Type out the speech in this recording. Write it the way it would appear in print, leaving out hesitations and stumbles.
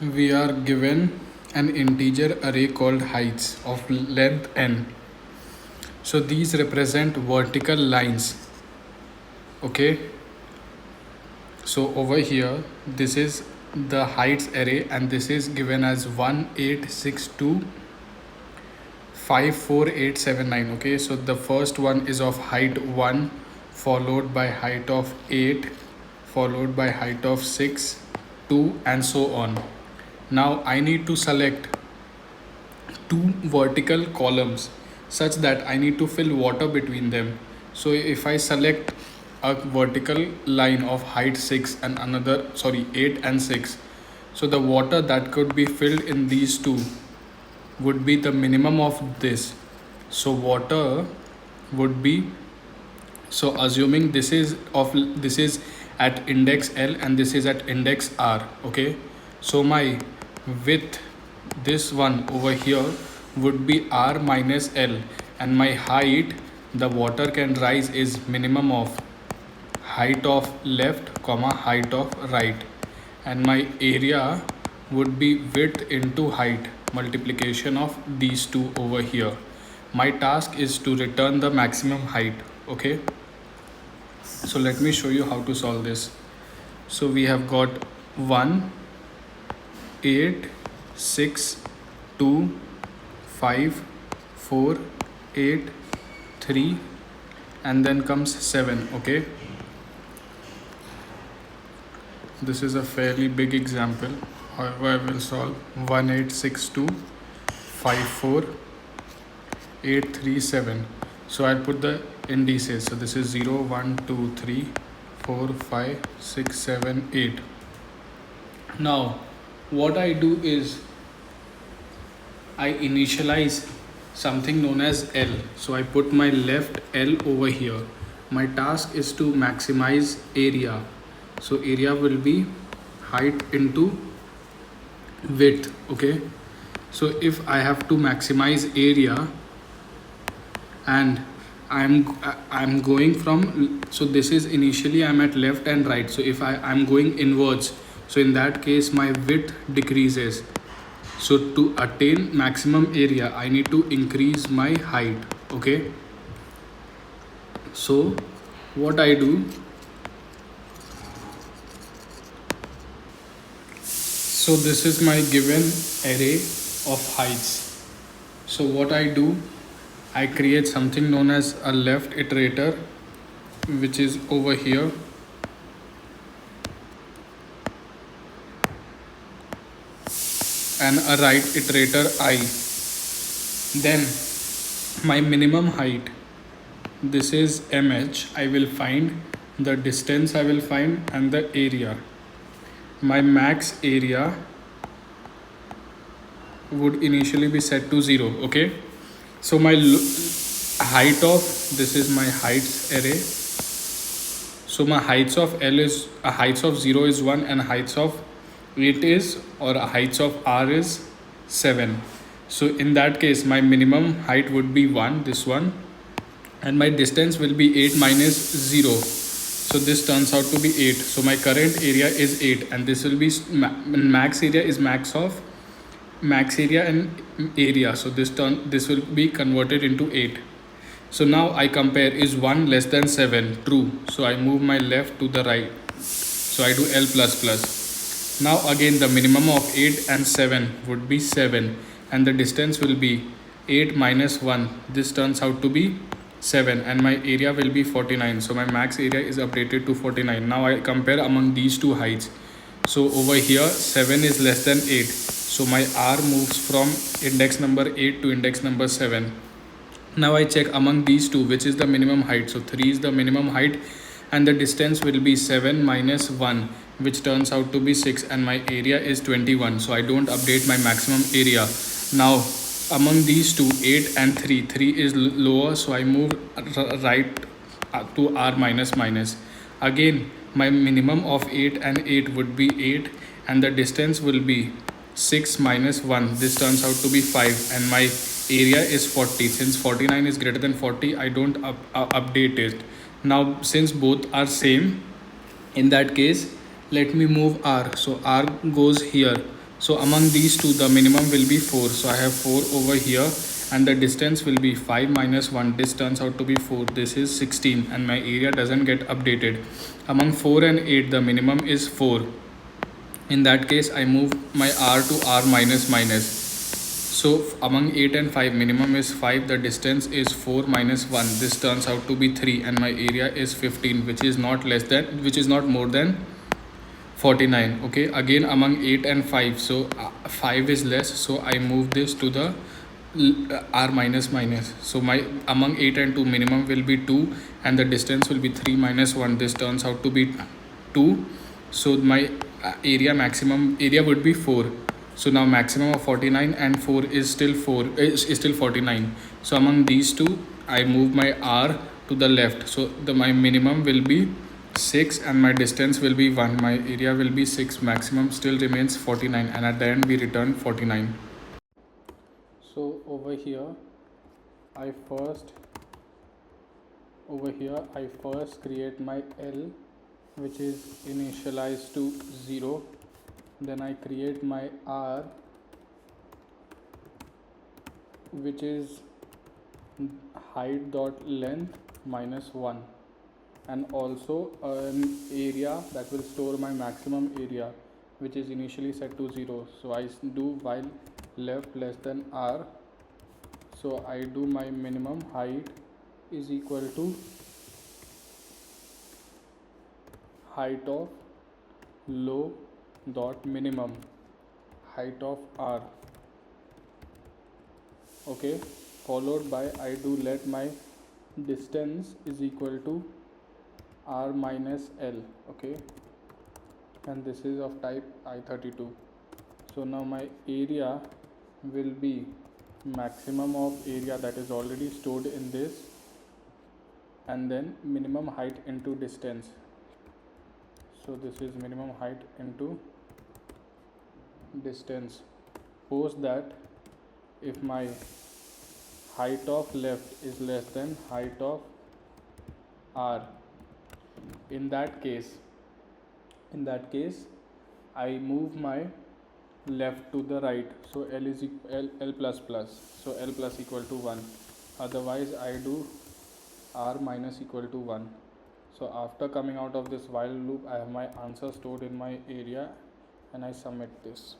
we are given an integer array called heights of length n. So these represent vertical lines. Okay, so over here this is the heights array and this is given as 1 8 6 2 5 4 8 7 9. Okay, so the first one is of height 1 followed by height of 8 followed by height of 6 2 and so on. Now I need to select two vertical columns such that I need to fill water between them. So if I select a vertical line of height 6 and another 8 and 6, so the water that could be filled in these two would be the minimum of this. So water would be, so assuming this is at index L and this is at index R. Okay, so my width, this one over here, would be R minus L, and my height, the water can rise, is minimum of height of left comma height of right, and my area would be width into height multiplication of these two over here. My task is to return the maximum height. Okay, so let me show you how to solve this. So we have got 1 8 6 2 5 4 8 3 and then comes 7. Okay, this is a fairly big example, however I will solve 1 8 6 2 5 4 8 3 7. So I'll put the indices. So this is 0 1 2 3 4 5 6 7 8. Now what I do is I initialize something known as L. So I put my left L over here. My task is to maximize area. So area will be height into width. Okay, so if I have to maximize area and I'm going from, so this is initially I'm at left and right, so if I'm going inwards, so in that case my width decreases. So to attain maximum area I need to increase my height. Okay, so what I do, so this is my given array of heights. So what I do, I create something known as a left iterator, which is over here, and a right iterator I. Then my minimum height, this is mh, I will find the distance, I will find, and the area. My max area would initially be set to 0. Okay, so my height of, this is my heights array. So my heights of L is, heights of 0 is 1 and heights of 8 is, or heights of R is 7. So in that case my minimum height would be 1, this one, and my distance will be 8 minus 0. So this turns out to be 8. So my current area is 8 and this will be max area is max area and area. So this will be converted into 8. So now I compare, is 1 less than 7? True. So I move my left to the right. So I do L plus plus. Now again the minimum of 8 and 7 would be 7 and the distance will be 8 minus 1. This turns out to be 7 and my area will be 49. So my max area is updated to 49. Now I compare among these two heights. So over here 7 is less than 8. So my R moves from index number 8 to index number 7. Now I check among these two which is the minimum height. So 3 is the minimum height and the distance will be 7 minus 1, which turns out to be 6, and my area is 21. So I don't update my maximum area. Now among these two, 8 and 3, 3 is lower, so I move right to R minus minus. Again my minimum of 8 and 8 would be 8 and the distance will be 6 minus 1. This turns out to be 5 and my area is 40. Since 49 is greater than 40, I don't update it. Now since both are same, in that case let me move R. So R goes here. So among these two, the minimum will be 4. So I have 4 over here, and the distance will be 5 minus 1. This turns out to be 4. This is 16, and my area doesn't get updated. Among 4 and 8, the minimum is 4. In that case, I move my r to r minus minus. So among 8 and 5, minimum is 5, the distance is 4 minus 1. This turns out to be 3, and my area is 15, which is not more than 49. Okay, again among 8 and 5, so 5 is less, so I move this to the r minus minus. So my among 8 and 2, minimum will be 2, and the distance will be 3 minus 1. This turns out to be 2. So my maximum area would be 4. So now maximum of 49 and 4 is still 49. So among these two, I move my r to the left. So my minimum will be 6 and my distance will be 1. My area will be 6. Maximum still remains 49, and at the end we return 49. So over here I first create my L, which is initialized to 0. Then I create my R, which is height dot length minus 1, and also an area that will store my maximum area, which is initially set to 0. So I do while left less than r. So I do my minimum height is equal to height of low dot minimum height of r. Okay, followed by I do let my distance is equal to r minus l. Okay, and this is of type I32. So now my area will be maximum of area that is already stored in this, and then minimum height into distance. So this is minimum height into distance. Post that, if my height of left is less than height of r, in that case I move my left to the right. So L is L plus plus, so L plus equal to 1. Otherwise I do r minus equal to 1. So after coming out of this while loop, I have my answer stored in my area, and I submit this.